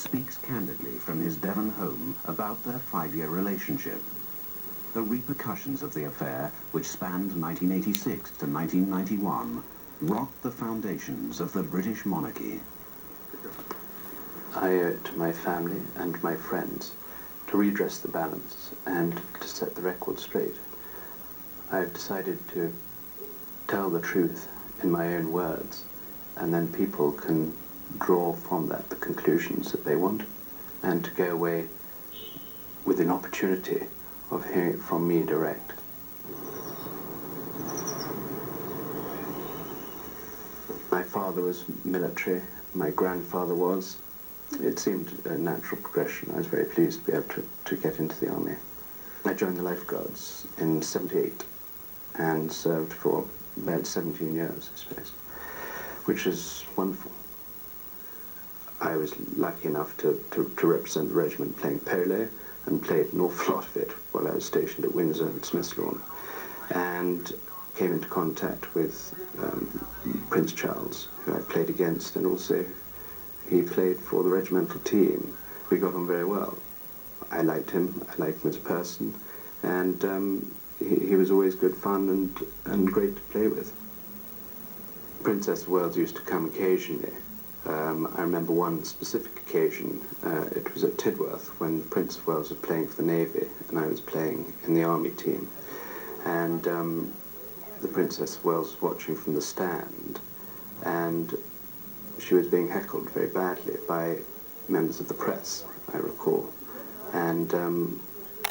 speaks candidly from his Devon home about their 5-year relationship. The repercussions of the affair, which spanned 1986 to 1991, rocked the foundations of the British monarchy. I owe it to my family and my friends to redress the balance and to set the record straight. I've decided to tell the truth in my own words, and then people can draw from that the conclusions that they want, and to go away with an opportunity of hearing it from me direct. My father was military, my grandfather was. It seemed a natural progression. I was very pleased to be able to get into the army. I joined the Life Guards in '78 and served for about 17 years, I suppose, which is wonderful. I was lucky enough to represent the regiment playing polo, and played an awful lot of it while I was stationed at Windsor at Smithslawn, and came into contact with Prince Charles, who I played against, and also he played for the regimental team. We got on very well. I liked him as a person, and he was always good fun and great to play with. Princess of Wales used to come occasionally. I remember one specific occasion. It was at Tidworth when Prince of Wales was playing for the Navy and I was playing in the Army team. And the Princess of Wales was watching from the stand, and she was being heckled very badly by members of the press, I recall, and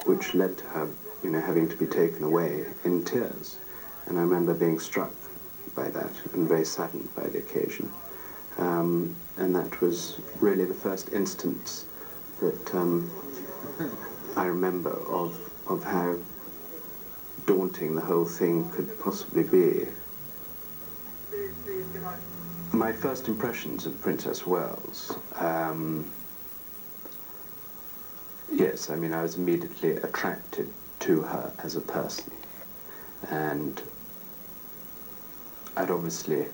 which led to her, having to be taken away in tears. And I remember being struck by that and very saddened by the occasion. And that was really the first instance that I remember of how daunting the whole thing could possibly be. My first impressions of Princess of Wales, yes, I was immediately attracted to her as a person, and I'd obviously,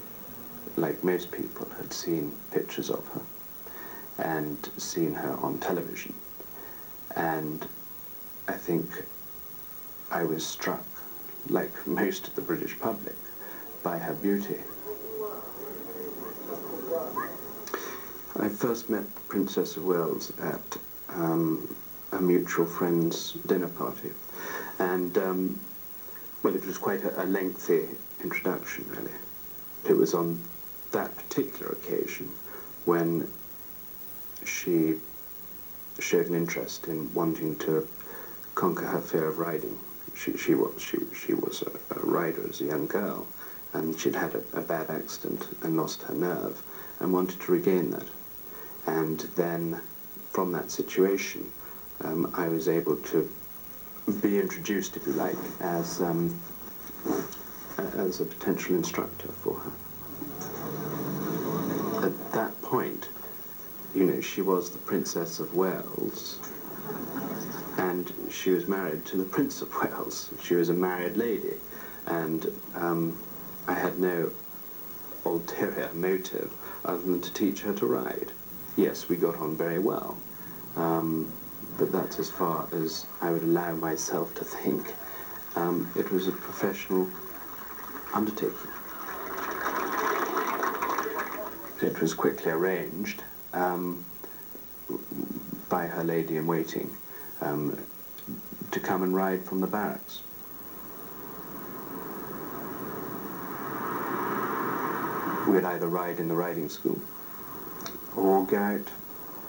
like most people, had seen pictures of her and seen her on television, and I think I was struck, like most of the British public, by her beauty. I first met the Princess of Wales at a mutual friend's dinner party, and well, it was quite a lengthy introduction, really. It was on that particular occasion when she showed an interest in wanting to conquer her fear of riding. She was a rider as a young girl, and she'd had a bad accident and lost her nerve and wanted to regain that. And then from that situation, I was able to be introduced, if you like, as a potential instructor for her. At that point, she was the Princess of Wales, and she was married to the Prince of Wales. She was a married lady, and I had no ulterior motive other than to teach her to ride. Yes, we got on very well, but that's as far as I would allow myself to think. It was a professional undertaking. It was quickly arranged by her lady-in-waiting to come and ride from the barracks. We'd either ride in the riding school or go out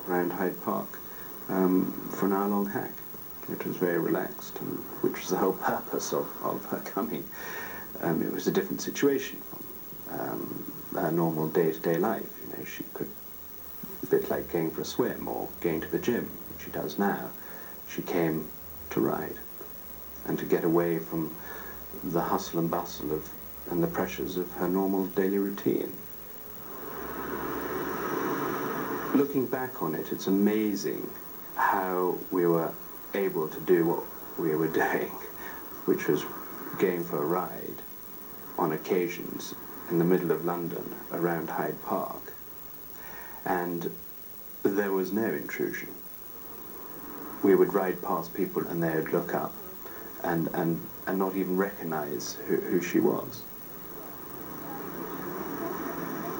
around Hyde Park for an hour-long hack. It was very relaxed, which was the whole purpose of her coming. It was a different situation from her normal day-to-day life. She could, a bit like going for a swim or going to the gym, which she does now. She came to ride and to get away from the hustle and bustle and the pressures of her normal daily routine. Looking back on it, it's amazing how we were able to do what we were doing, which was going for a ride on occasions in the middle of London around Hyde Park. And There was no intrusion. We would ride past people and they would look up and not even recognize who she was.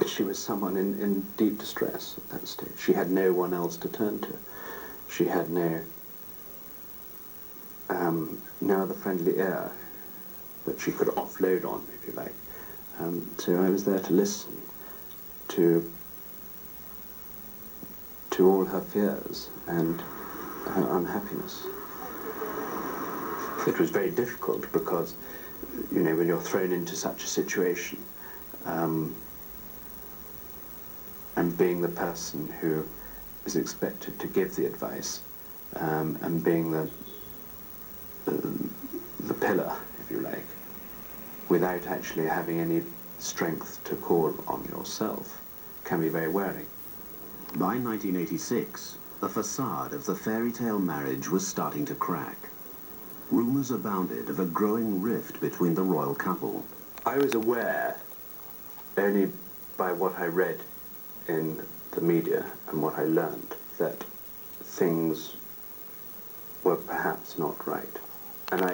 She was someone in deep distress at that stage. She had no one else to turn to. She had no other friendly ear that she could offload on, if you like. So I was there to listen to all her fears and her unhappiness. It was very difficult because, you know, when you're thrown into such a situation, and being the person who is expected to give the advice, and being the pillar, if you like, without actually having any strength to call on yourself, can be very wearing. By 1986, the facade of the fairy tale marriage was starting to crack. Rumours abounded of a growing rift between the royal couple. I was aware, only by what I read in the media and what I learned, that things were perhaps not right.